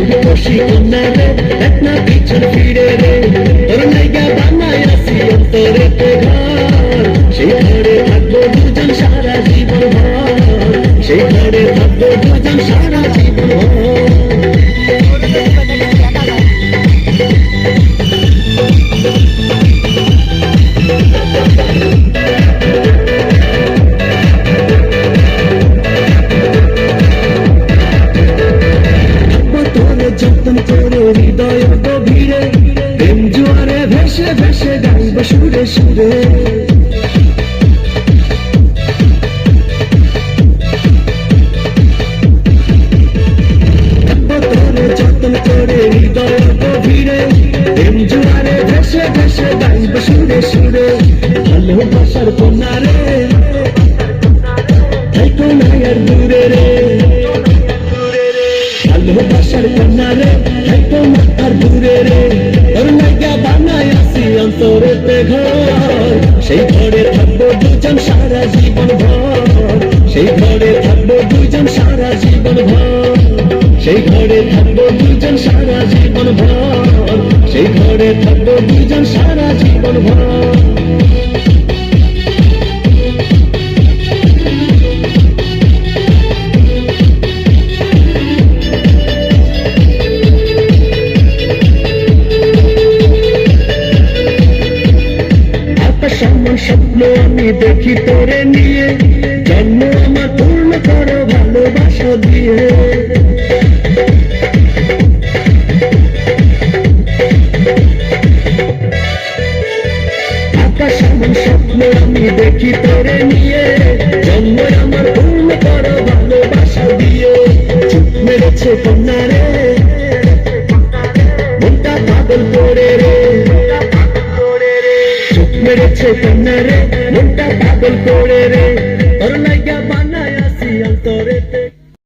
রূপসী কন্যা রে দেখ না পিছন ফিরে রে তোর নাইগা বানায় আসি অন্তরেতে ঘর সেই ঘরে থাকবো দুজন সারা জীবন ভর সেই ঘরে থাকবো দুজন সারা জীবন ভর যতন করে হৃদয় গভীরে প্রেম জোয়ারে ভেসে ভেসে গাইব সুরে সুরে যতন করে হৃদয় গভীরে প্রেম জোয়ারে ভেসে ভেসে গাইব সুরে সুরে ভালোবাসার কন্যা রে থাইকো না আর দূরে রে ভালোবাসার কন্যা রে থাইকো না আর দূরে রে তোর নাইগা বানায় আসি অন্তরেতে ঘর সেই ঘরে থাকবো দুজন সারা জীবন ভর সেই ঘরে থাকবো দুজন সারা জীবন ভর সেই ঘরে থাকবো দুজন সারা জীবন ভর সেই ঘরে থাকবো দুজন সারা জীবন ভর সমান স্বপ্ন আমি দেখি তোরে নিয়ে জন্ম আমার পূর্ণ করো ভালোবাসা দিয়ে আকাশ সমান স্বপ্ন আমি দেখি তোরে নিয়ে জন্ম আমার পূর্ণ করো ভালোবাসা দিয়ে চুপ মেরেছে কন্যা রে মনটা পাগল করে রে মেরেছে কন্যা রে মনটা পাগল করে রে তোর লাইগা বানায় আসি অন্তরে